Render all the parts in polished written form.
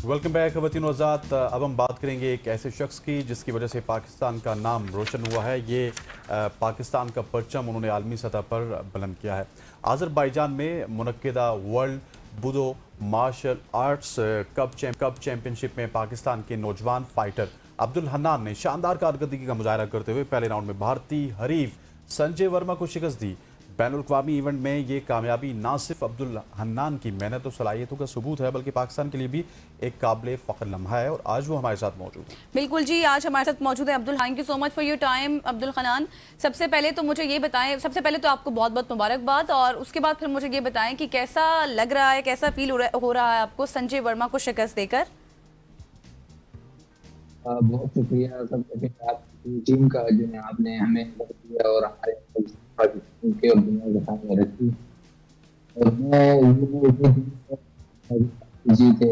Welcome back वतीन आज़ाद। अब हम बात करेंगे एक ऐसे शख्स की जिसकी वजह से पाकिस्तान का नाम रोशन हुआ है। ये पाकिस्तान का परचम उन्होंने आलमी सतह पर बुलंद किया है। आज़रबाईजान में मुनक्किदा World Budo Martial Arts Cup Championship में पाकिस्तान के नौजवान फाइटर अब्दुल हन्नान ने शानदार कारकर्दगी का मुजाहरा करते हुए पहले राउंड में भारतीय हरीफ संजय वर्मा को शिकस्त दी। बैनुल-अक़वामी इवेंट में ये कामयाबी ना सिर्फ अब्दुल हन्नान की मेहनत और सलाहियतों का सबूत है, बल्कि पाकिस्तान के लिए भी एक काबिल फ़ख्र लम्हा है और आज वो हमारे साथ मौजूद है। बिल्कुल जी, आज हमारे साथ मौजूद है Abdul. Thank you so much for your time Abdul Hannan. सबसे पहले तो मुझे ये बताएं, सबसे पहले तो आपको बहुत बहुत मुबारकबाद, और उसके बाद फिर मुझे ये बताएं कि कैसा लग रहा है, कैसा फील हो रहा है आपको संजय वर्मा को शिकस्त देकर। बहुत शुक्रिया सबसे आपकी टीम का, जो है आपने हमें दिया और हमारे पाकिस्तान के और दुनिया के सामने रखी। और मैं जीते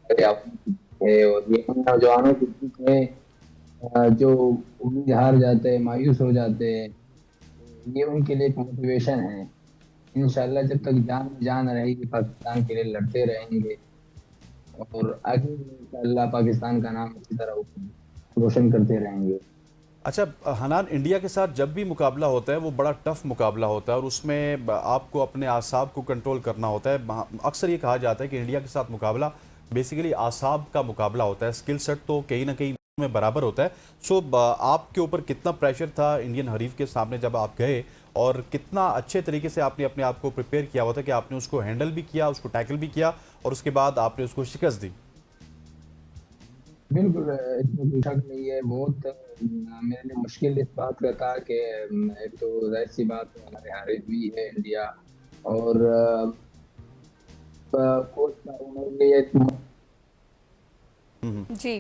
है और ये उन नौजवानों की जीत है जो उम्मीद हार जाते हैं, मायूस हो जाते हैं। ये उनके लिए एक मोटिवेशन है। इंशाल्लाह जब तक जान रहेगी पाकिस्तान के लिए लड़ते रहेंगे और आगे इंशाल्लाह पाकिस्तान का नाम इसी तरह रोशन करते रहेंगे। अच्छा हनान, इंडिया के साथ जब भी मुकाबला होता है वो बड़ा टफ मुकाबला होता है और उसमें आपको अपने आसाब को कंट्रोल करना होता है। अक्सर ये कहा जाता है कि इंडिया के साथ मुकाबला बेसिकली आसाब का मुकाबला होता है, स्किल सेट तो कहीं ना कहीं में बराबर होता है। सो आपके ऊपर कितना प्रेशर था इंडियन हरीफ के सामने जब आप गए, और कितना अच्छे तरीके से आपने अपने आप को प्रिपेयर किया हुआ था कि आपने उसको हैंडल भी किया, उसको टैकल भी किया और उसके बाद आपने उसको शिकस्त दी? बिल्कुल, इसमें कोई शक नहीं है। बहुत मेरे लिए मुश्किल इस बात का था कि एक तो जाहिर सी बात है हमारे हारिस भी है इंडिया, और कोच का उन्होंने ये जी,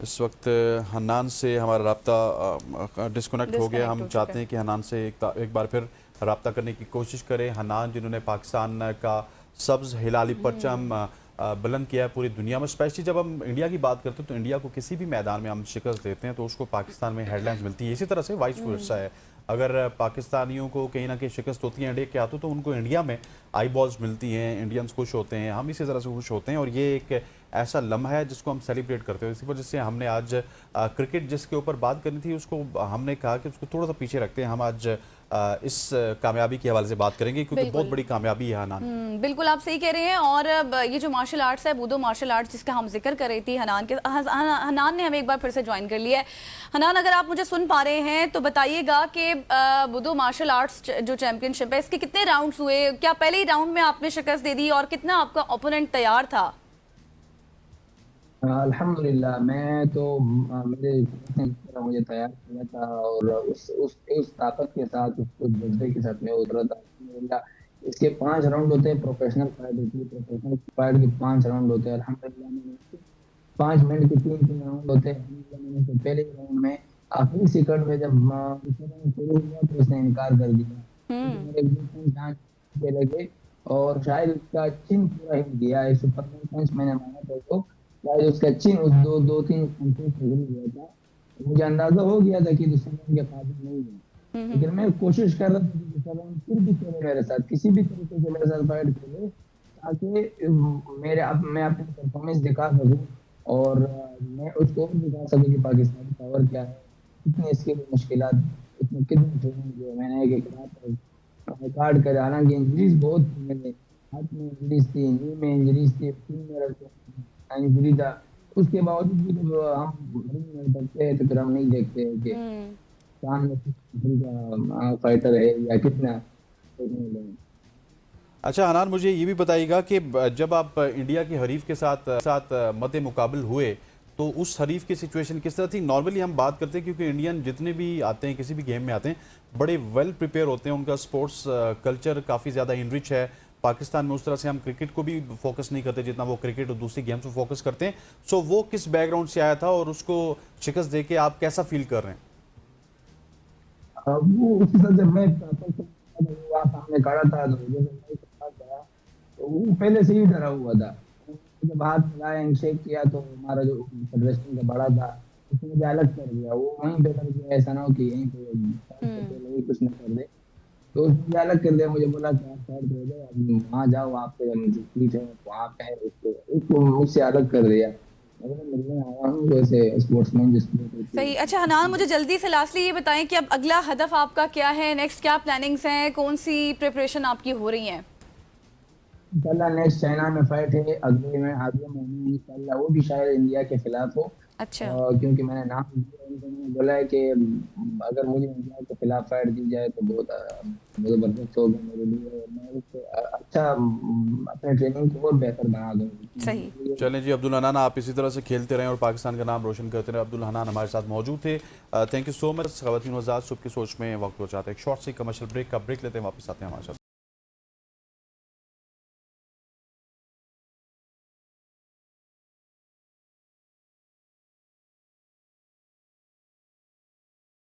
इस वक्त हन्नान से हमारा राब्ता डिस्कनेक्ट हो गया। हम चाहते हैं कि हन्नान से एक बार फिर राब्ता करने की कोशिश करें। हन्नान जिन्होंने पाकिस्तान का सब्ज़ हिलाली परचम बुलंद किया है पूरी दुनिया में। स्पेशली जब हम इंडिया की बात करते हैं तो इंडिया को किसी भी मैदान में हम शिकस्त देते हैं तो उसको पाकिस्तान में हेडलाइंस मिलती है। इसी तरह से वाइस वर्सा है, अगर पाकिस्तानियों को कहीं ना कहीं शिकस्त होती है इंडिया के हाथों तो उनको इंडिया में आई बॉल्स मिलती हैं, इंडियंस खुश होते हैं, हम इसी तरह से खुश होते हैं और ये एक ऐसा लम्हा है जिसको हम सेलिब्रेट करते हैं। इसी वजह से हमने आज क्रिकेट जिसके ऊपर बात करनी थी उसको हमने कहा कि उसको थोड़ा सा पीछे रखते हैं। हम आज इस कामयाबी के हवाले से बात करेंगे क्योंकि बहुत बड़ी कामयाबी है हनान। बिल्कुल आप सही कह रहे हैं। और ये जो मार्शल आर्ट्स है, बूडो मार्शल आर्ट्स, जिसका हम जिक्र कर रही थी, हनान ने हमें एक बार फिर से ज्वाइन कर लिया है। हनान, अगर आप मुझे सुन पा रहे हैं तो बताइएगा कि बूडो मार्शल आर्ट्स जो चैंपियनशिप है इसके कितने राउंड्स हुए, क्या पहले ही राउंड में आपने शिकस्त दे दी और कितना आपका ओपोनेंट तैयार था? अल्हम्दुलिल्लाह, मैं तो मेरे मुझे तैयार किया था और उस ताकत के साथ, उस जज्बे के साथ मैं उतरा था। अल्हम्दुलिल्लाह इसके 5 राउंड होते हैं। प्रोफेशनल फाइट होती है, प्रोफेशनल फाइट के 5 राउंड होते हैं। अल्हम्दुलिल्लाह मैंने 5 मिनट के 3 राउंड होते हैं। अल्हम्दुलिल्लाह मैंने तो पहले राउंड में आखिरी सेकंड में जब दूसरा राउंड शुरू हुआ तो उसने इनकार कर दिया। मेरे एकदम जान पे लगे और शायद उसका चिन पूरा हिल गया। एक सुपर पंच मैंने मारा था तो शायद उसका चिन उस दो तीन पंचों से हिल गया था। मुझे अंदाजा हो गया था कि दूसरे राउंड के काबिल नहीं है, लेकिन मैं कोशिश कर रहा था कि दूसरा राउंड फिर भी खेले मेरे साथ, किसी भी तरीके से मेरे साथ फाइट खेले ताकि मैं अपनी परफॉर्मेंस दिखा सकूं और मैं उसको भी दिखा सकूं कि पाकिस्तानी पावर क्या है, कितनी इसके लिए मुश्किलात, इसमें कितनी ट्रेनिंग है। मैंने एक रात रिकॉर्ड कर, हालांकि इंजरीज बहुत थी, मेरे हाथ में इंजरीज थी, नी में इंजरीज थी, मेरा इंजरी था। उसके बावजूद भी जब हम नहीं करते हैं तो फिर हम नहीं देखते हैं कि सामने किस फाइटर है या कितना। अच्छा हनान, मुझे ये भी बताइएगा कि जब आप इंडिया के हरीफ के साथ मद्दे मुकाबल हुए तो उस हरीफ की सिचुएशन किस तरह थी? नॉर्मली हम बात करते हैं क्योंकि इंडियन जितने भी आते हैं किसी भी गेम में आते हैं बड़े वेल प्रिपेयर होते हैं, उनका स्पोर्ट्स कल्चर काफ़ी ज़्यादा इनरिच है। पाकिस्तान में उस तरह से हम क्रिकेट को भी फोकस नहीं करते जितना वो क्रिकेट और दूसरी गेम्स को फोकस करते हैं। सो वो किस बैकग्राउंड से आया था और उसको शिकस्त दे के आप कैसा फील कर रहे हैं? वो उसके साथ जब मैं वहाँ सामने खड़ा था तो वो पहले से ही डरा हुआ था। जब हाथ मिलाया, हैंडशेक किया तो हमारा जो फेडरेशन का बड़ा था उसने मुझे अलग कर दिया। वो वहीं पे कर दिया, ऐसा ना हो कि यहीं पे पहले ही कुछ न कर दे। तो उसने अलग कर दिया, मुझे बोला कि आप साइड हो जाओ, अब वहाँ जाओ, आपके जो सीट है वहाँ पे है, उसको मुझसे अलग कर दिया। मैं बोला, मिलने आया हूँ वैसे स्पोर्ट्समैन जो स्पोर्ट होती सही। है। अच्छा हनान, मुझे जल्दी से लास्टली ये बताएं कि अब अगला हदफ आपका क्या है, नेक्स्ट क्या प्लानिंग्स हैं, कौन सी प्रिपरेशन आपकी हो रही है? इंशाल्लाह नेक्स्ट चाइना में फाइट है अगले महीने इंशाल्लाह, वो भी शायद इंडिया के खिलाफ हो। अच्छा। क्योंकि मैंने नाम दिया उनको, मैंने बोला है कि अगर मुझे इंडिया के खिलाफ फाइट दी जाए तो बहुत जबरदस्त होगा मेरे लिए, और मैं उससे अच्छा अपने ट्रेनिंग को और बेहतर बना सही। दूंगा। चलें जी, अब्दुल हनान आप इसी तरह से खेलते रहें और पाकिस्तान का नाम रोशन करते रहें। अब्दुल हनान हमारे साथ मौजूद थे। Thank you so much. ख़वातीन हज़रात, सुबह की सोच में वक्त हो जाता है एक शॉर्ट सी कमर्शियल ब्रेक का, ब्रेक लेते हैं, वापस आते हैं हमारे साथ।